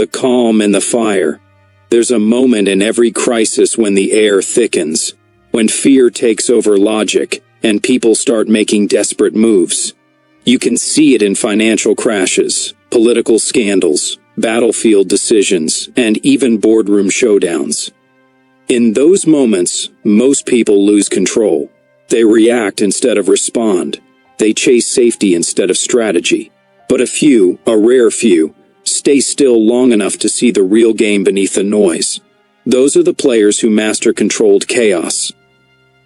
the calm and the fire. There's a moment in every crisis when the air thickens, when fear takes over logic, and people start making desperate moves. You can see it in financial crashes, political scandals, battlefield decisions, and even boardroom showdowns. In those moments, most people lose control. They react instead of respond. They chase safety instead of strategy. But a few, a rare few, stay still long enough to see the real game beneath the noise. Those are the players who master controlled chaos.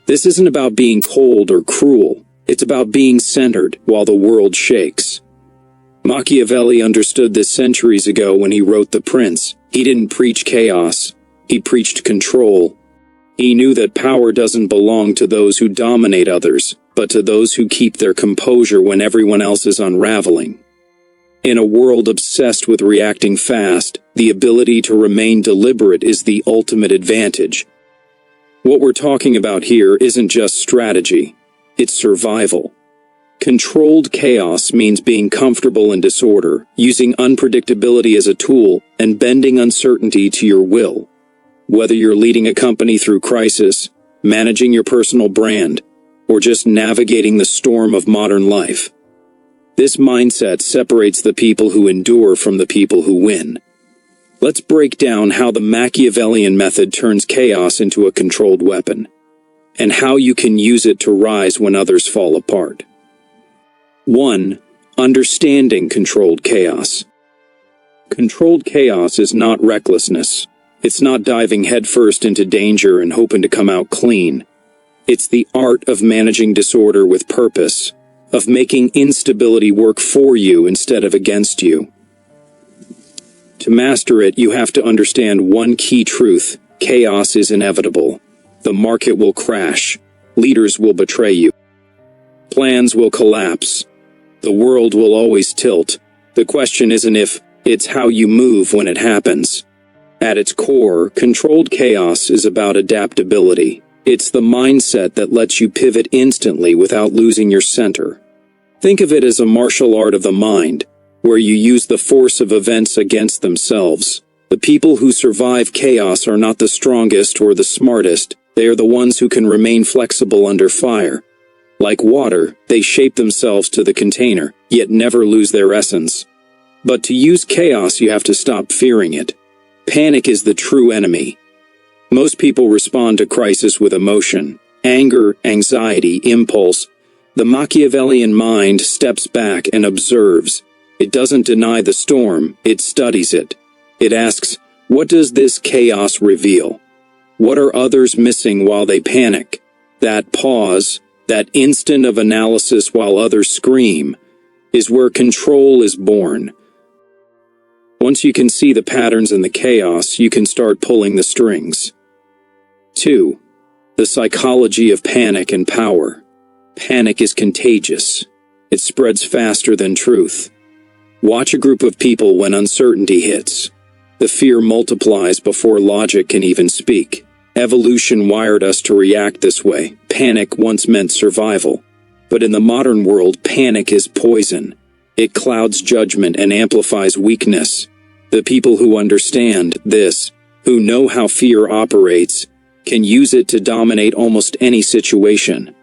This isn't about being cold or cruel. It's about being centered while the world shakes. Machiavelli understood this centuries ago when he wrote The Prince. He didn't preach chaos. He preached control. He knew that power doesn't belong to those who dominate others, but to those who keep their composure when everyone else is unraveling. In a world obsessed with reacting fast, the ability to remain deliberate is the ultimate advantage. What we're talking about here isn't just strategy. It's survival. Controlled chaos means being comfortable in disorder, using unpredictability as a tool, and bending uncertainty to your will. Whether you're leading a company through crisis, managing your personal brand, or just navigating the storm of modern life, this mindset separates the people who endure from the people who win. Let's break down how the Machiavellian method turns chaos into a controlled weapon, and how you can use it to rise when others fall apart. 1. Understanding controlled chaos. Controlled chaos is not recklessness. It's not diving headfirst into danger and hoping to come out clean. It's the art of managing disorder with purpose, of making instability work for you instead of against you. To master it, you have to understand one key truth: chaos is inevitable. The market will crash. Leaders will betray you. Plans will collapse. The world will always tilt. The question isn't if, it's how you move when it happens. At its core, controlled chaos is about adaptability. It's the mindset that lets you pivot instantly without losing your center. Think of it as a martial art of the mind, where you use the force of events against themselves. The people who survive chaos are not the strongest or the smartest. They are the ones who can remain flexible under fire. Like water, they shape themselves to the container, yet never lose their essence. But to use chaos, you have to stop fearing it. Panic is the true enemy. Most people respond to crisis with emotion, anger, anxiety, impulse. The Machiavellian mind steps back and observes. It doesn't deny the storm, it studies it. It asks, what does this chaos reveal? What are others missing while they panic? That pause, that instant of analysis while others scream, is where control is born. Once you can see the patterns in the chaos, you can start pulling the strings. 2. The psychology of panic and power. Panic is contagious. It spreads faster than truth. Watch a group of people when uncertainty hits. The fear multiplies before logic can even speak. Evolution wired us to react this way. Panic once meant survival. But in the modern world, panic is poison. It clouds judgment and amplifies weakness. The people who understand this, who know how fear operates, can use it to dominate almost any situation.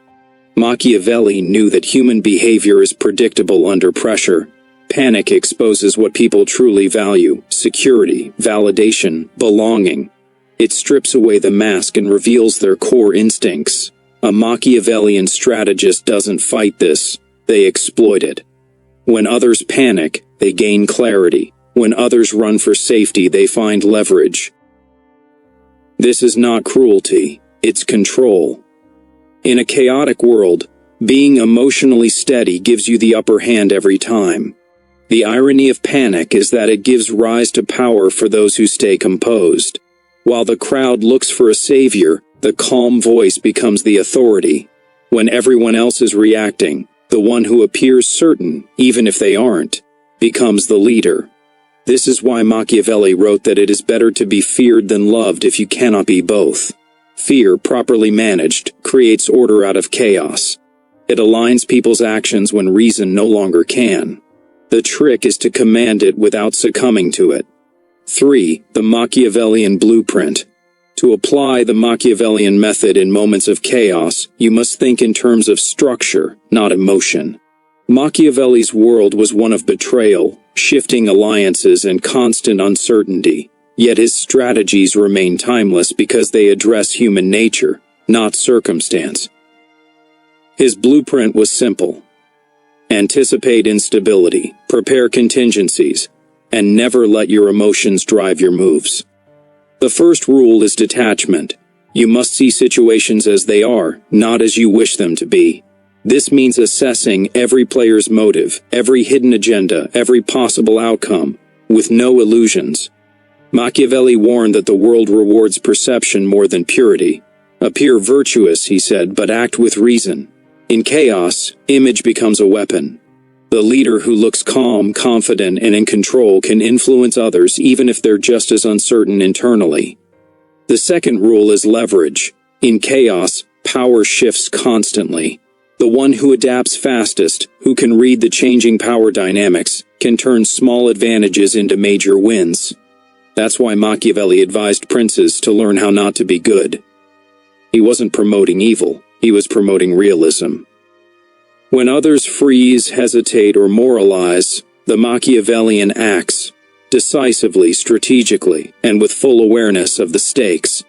Machiavelli knew that human behavior is predictable under pressure. Panic exposes what people truly value: security, validation, belonging. It strips away the mask and reveals their core instincts. A Machiavellian strategist doesn't fight this, they exploit it. When others panic, they gain clarity. When others run for safety, they find leverage. This is not cruelty, it's control. In a chaotic world, being emotionally steady gives you the upper hand every time. The irony of panic is that it gives rise to power for those who stay composed. While the crowd looks for a savior, the calm voice becomes the authority. When everyone else is reacting, the one who appears certain, even if they aren't, becomes the leader. This is why Machiavelli wrote that it is better to be feared than loved if you cannot be both. Fear, properly managed, creates order out of chaos. It aligns people's actions when reason no longer can. The trick is to command it without succumbing to it. 3. The Machiavellian Blueprint. To apply the Machiavellian method in moments of chaos, you must think in terms of structure, not emotion. Machiavelli's world was one of betrayal, shifting alliances, and constant uncertainty. Yet his strategies remain timeless because they address human nature, not circumstance. His blueprint was simple. Anticipate instability, prepare contingencies, and never let your emotions drive your moves. The first rule is detachment. You must see situations as they are, not as you wish them to be. This means assessing every player's motive, every hidden agenda, every possible outcome, with no illusions. Machiavelli warned that the world rewards perception more than purity. Appear virtuous, he said, but act with reason. In chaos, image becomes a weapon. The leader who looks calm, confident, and in control can influence others even if they're just as uncertain internally. The second rule is leverage. In chaos, power shifts constantly. The one who adapts fastest, who can read the changing power dynamics, can turn small advantages into major wins. That's why Machiavelli advised princes to learn how not to be good. He wasn't promoting evil, he was promoting realism. When others freeze, hesitate, or moralize, the Machiavellian acts, decisively, strategically, and with full awareness of the stakes.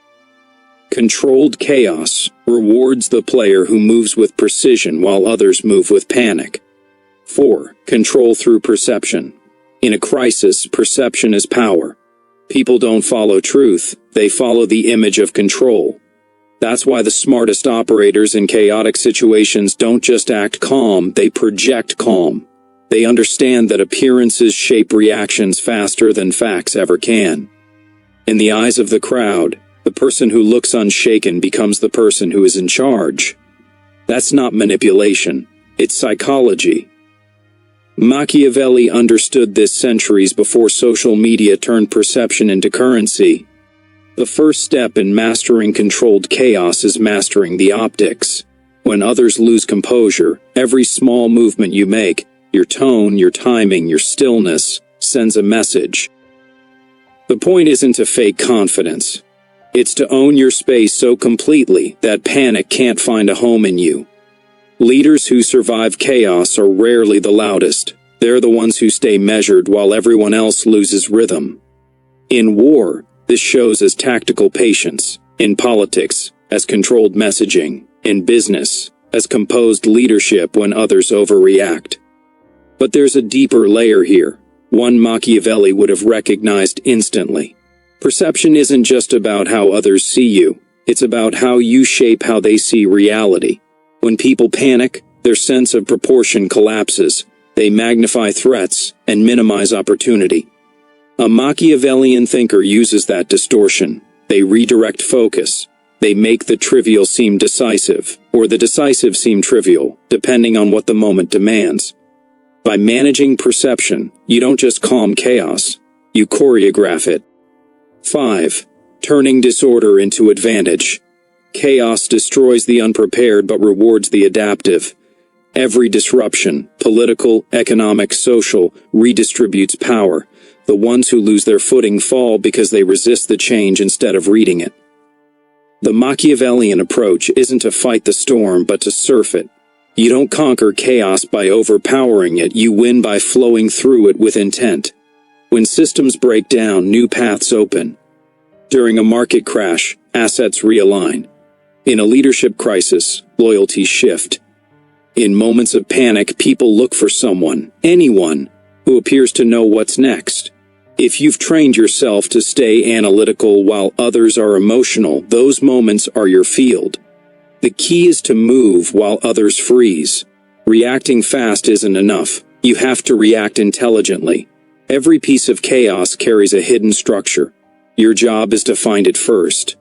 Controlled chaos rewards the player who moves with precision while others move with panic. 4. Control through perception. In a crisis, perception is power. People don't follow truth, they follow the image of control. That's why the smartest operators in chaotic situations don't just act calm, they project calm. They understand that appearances shape reactions faster than facts ever can. In the eyes of the crowd, the person who looks unshaken becomes the person who is in charge. That's not manipulation, it's psychology. Machiavelli understood this centuries before social media turned perception into currency. The first step in mastering controlled chaos is mastering the optics. When others lose composure, every small movement you make, your tone, your timing, your stillness, sends a message. The point isn't to fake confidence. It's to own your space so completely that panic can't find a home in you. Leaders who survive chaos are rarely the loudest. They're the ones who stay measured while everyone else loses rhythm. In war, this shows as tactical patience. In politics, as controlled messaging. In business, as composed leadership when others overreact. But there's a deeper layer here, one Machiavelli would have recognized instantly. Perception isn't just about how others see you, it's about how you shape how they see reality. When people panic, their sense of proportion collapses. They magnify threats and minimize opportunity. A Machiavellian thinker uses that distortion. They redirect focus. They make the trivial seem decisive, or the decisive seem trivial, depending on what the moment demands. By managing perception, you don't just calm chaos, you choreograph it. 5. Turning disorder into advantage. Chaos destroys the unprepared but rewards the adaptive. Every disruption, political, economic, social, redistributes power. The ones who lose their footing fall because they resist the change instead of reading it. The Machiavellian approach isn't to fight the storm but to surf it. You don't conquer chaos by overpowering it, you win by flowing through it with intent. When systems break down, new paths open. During a market crash, assets realign. In a leadership crisis, loyalties shift. In moments of panic, people look for someone, anyone, who appears to know what's next. If you've trained yourself to stay analytical while others are emotional, those moments are your field. The key is to move while others freeze. Reacting fast isn't enough. You have to react intelligently. Every piece of chaos carries a hidden structure. Your job is to find it first.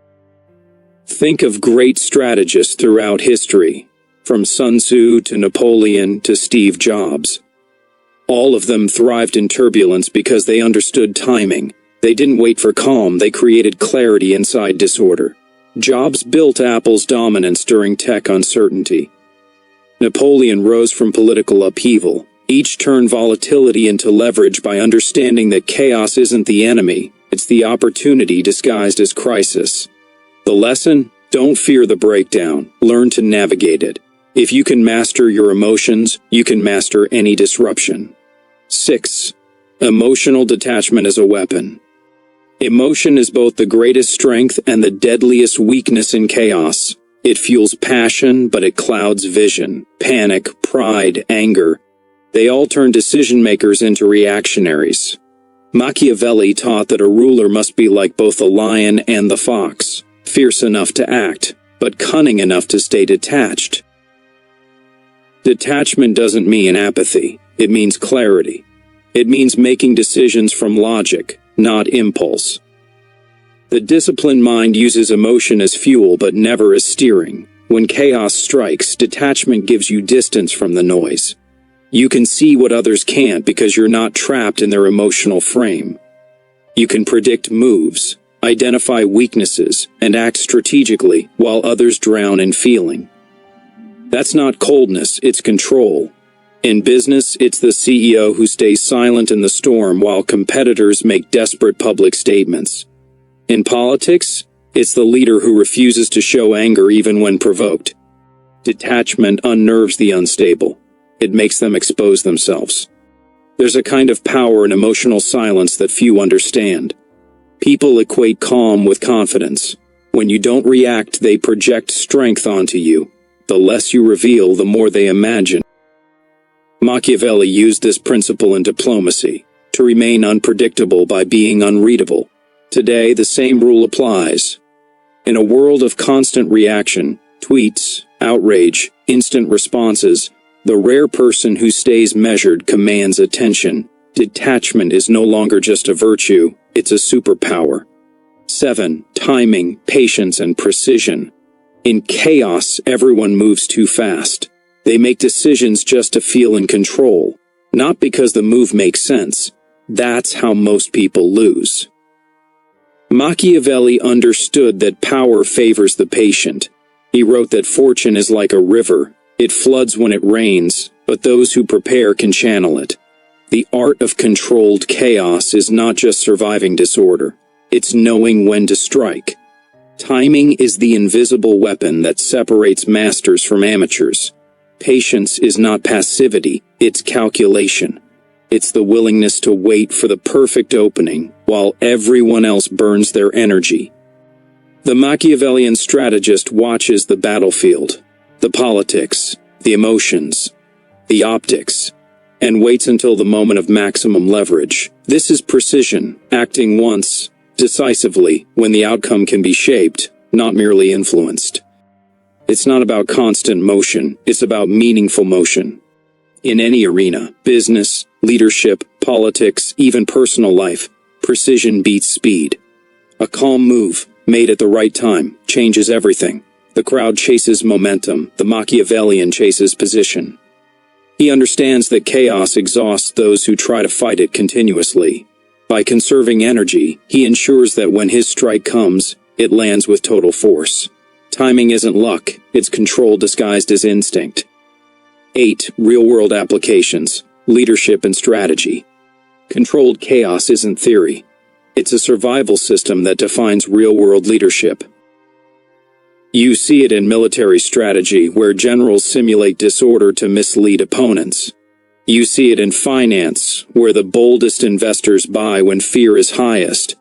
Think of great strategists throughout history, from Sun Tzu to Napoleon to Steve Jobs. All of them thrived in turbulence because they understood timing. They didn't wait for calm, they created clarity inside disorder. Jobs built Apple's dominance during tech uncertainty. Napoleon rose from political upheaval. Each turned volatility into leverage by understanding that chaos isn't the enemy, It's the opportunity disguised as crisis. The lesson? Don't fear the breakdown. Learn to navigate it. If you can master your emotions, you can master any disruption. 6. Emotional detachment as a weapon. Emotion is both the greatest strength and the deadliest weakness in chaos. It fuels passion, but it clouds vision. Panic, pride, anger. They all turn decision-makers into reactionaries. Machiavelli taught that a ruler must be like both the lion and the fox, fierce enough to act, but cunning enough to stay detached. Detachment doesn't mean apathy. It means clarity. It means making decisions from logic, not impulse. The disciplined mind uses emotion as fuel but never as steering. When chaos strikes, detachment gives you distance from the noise. You can see what others can't because you're not trapped in their emotional frame. You can predict moves, identify weaknesses, and act strategically while others drown in feeling. That's not coldness, it's control. In business, it's the CEO who stays silent in the storm while competitors make desperate public statements. In politics, it's the leader who refuses to show anger even when provoked. Detachment unnerves the unstable. It makes them expose themselves. There's a kind of power in emotional silence that few understand. People equate calm with confidence. When you don't react, they project strength onto you. The less you reveal, the more they imagine. Machiavelli used this principle in diplomacy, to remain unpredictable by being unreadable. Today, the same rule applies. In a world of constant reaction, tweets, outrage, instant responses, the rare person who stays measured commands attention. Detachment is no longer just a virtue, it's a superpower. 7. Timing, patience, and precision. In chaos, everyone moves too fast. They make decisions just to feel in control, not because the move makes sense. That's how most people lose. Machiavelli understood that power favors the patient. He wrote that fortune is like a river. It floods when it rains, but those who prepare can channel it. The art of controlled chaos is not just surviving disorder. It's knowing when to strike. Timing is the invisible weapon that separates masters from amateurs. Patience is not passivity, it's calculation. It's the willingness to wait for the perfect opening while everyone else burns their energy. The Machiavellian strategist watches the battlefield, the politics, the emotions, the optics, and waits until the moment of maximum leverage. This is precision, acting once, decisively, when the outcome can be shaped, not merely influenced. It's not about constant motion, it's about meaningful motion. In any arena, business, leadership, politics, even personal life, precision beats speed. A calm move, made at the right time, changes everything. The crowd chases momentum, the Machiavellian chases position. He understands that chaos exhausts those who try to fight it continuously. By conserving energy, he ensures that when his strike comes, it lands with total force. Timing isn't luck, it's control disguised as instinct. 8. Real-world applications, leadership and strategy. Controlled chaos isn't theory. It's a survival system that defines real-world leadership. You see it in military strategy, where generals simulate disorder to mislead opponents. You see it in finance, where the boldest investors buy when fear is highest.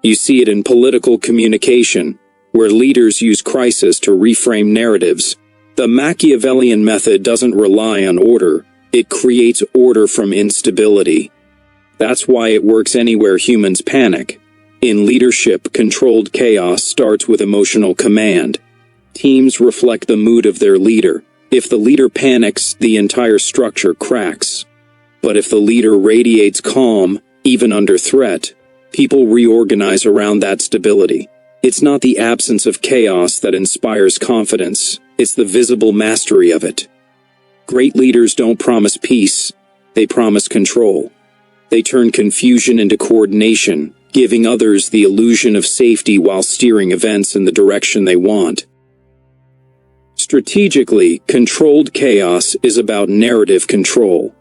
You see it in political communication, where leaders use crisis to reframe narratives. The Machiavellian method doesn't rely on order, it creates order from instability. That's why it works anywhere humans panic. In leadership, controlled chaos starts with emotional command. Teams reflect the mood of their leader. If the leader panics, the entire structure cracks. But if the leader radiates calm, even under threat, people reorganize around that stability. It's not the absence of chaos that inspires confidence, it's the visible mastery of it. Great leaders don't promise peace, they promise control. They turn confusion into coordination, giving others the illusion of safety while steering events in the direction they want. Strategically, controlled chaos is about narrative control.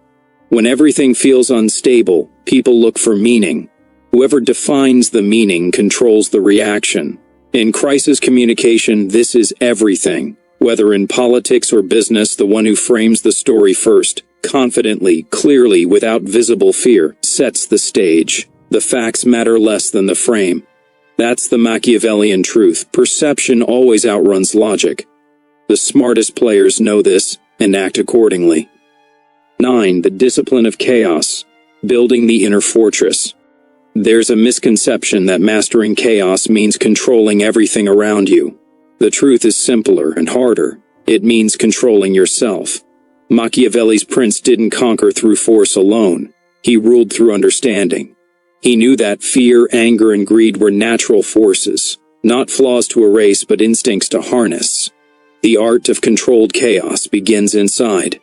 When everything feels unstable, people look for meaning. Whoever defines the meaning controls the reaction. In crisis communication, this is everything. Whether in politics or business, the one who frames the story first, confidently, clearly, without visible fear, sets the stage. The facts matter less than the frame. That's the Machiavellian truth. Perception always outruns logic. The smartest players know this and act accordingly. 9. The discipline of chaos. Building the inner fortress. There's a misconception that mastering chaos means controlling everything around you. The truth is simpler and harder. It means controlling yourself. Machiavelli's prince didn't conquer through force alone. He ruled through understanding. He knew that fear, anger, and greed were natural forces, not flaws to erase but instincts to harness. The art of controlled chaos begins inside.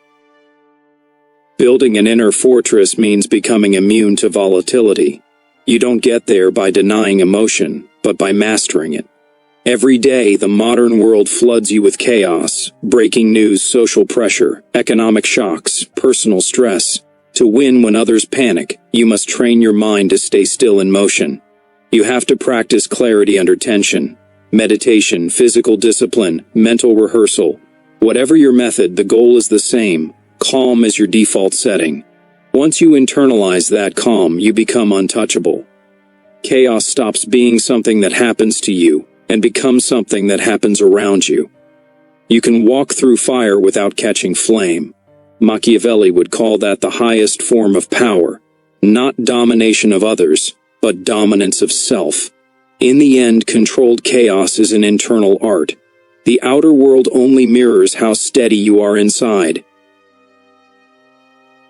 Building an inner fortress means becoming immune to volatility. You don't get there by denying emotion, but by mastering it. Every day, the modern world floods you with chaos, breaking news, social pressure, economic shocks, personal stress. To win when others panic, you must train your mind to stay still in motion. You have to practice clarity under tension. Meditation, physical discipline, mental rehearsal. Whatever your method, the goal is the same. Calm is your default setting. Once you internalize that calm, you become untouchable. Chaos stops being something that happens to you and becomes something that happens around you. You can walk through fire without catching flame. Machiavelli would call that the highest form of power, not domination of others, but dominance of self. In the end, controlled chaos is an internal art. The outer world only mirrors how steady you are inside.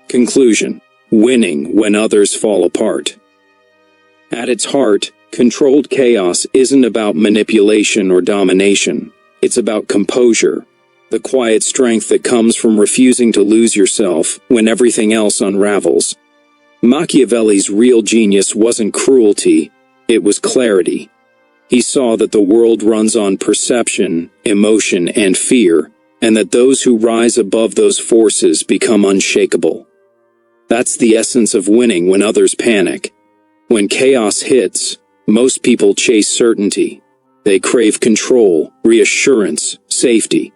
Conclusion: winning when others fall apart. At its heart, controlled chaos isn't about manipulation or domination. It's about composure, the quiet strength that comes from refusing to lose yourself when everything else unravels. Machiavelli's real genius wasn't cruelty, it was clarity. He saw that the world runs on perception, emotion, and fear, and that those who rise above those forces become unshakable. That's the essence of winning when others panic. When chaos hits, most people chase certainty. They crave control, reassurance, safety.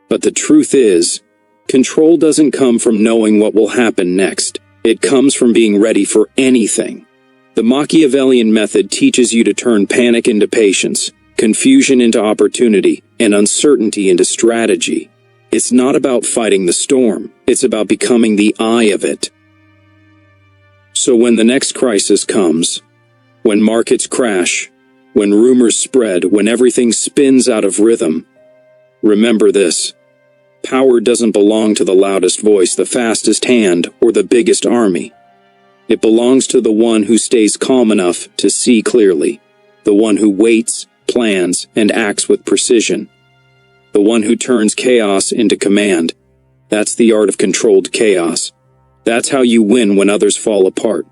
But the truth is, control doesn't come from knowing what will happen next. It comes from being ready for anything. The Machiavellian method teaches you to turn panic into patience, confusion into opportunity, and uncertainty into strategy. It's not about fighting the storm, it's about becoming the eye of it. So when the next crisis comes, when markets crash, when rumors spread, when everything spins out of rhythm, remember this: power doesn't belong to the loudest voice, the fastest hand, or the biggest army. It belongs to the one who stays calm enough to see clearly, the one who waits, plans, and acts with precision, the one who turns chaos into command. That's the art of controlled chaos. That's how you win when others fall apart.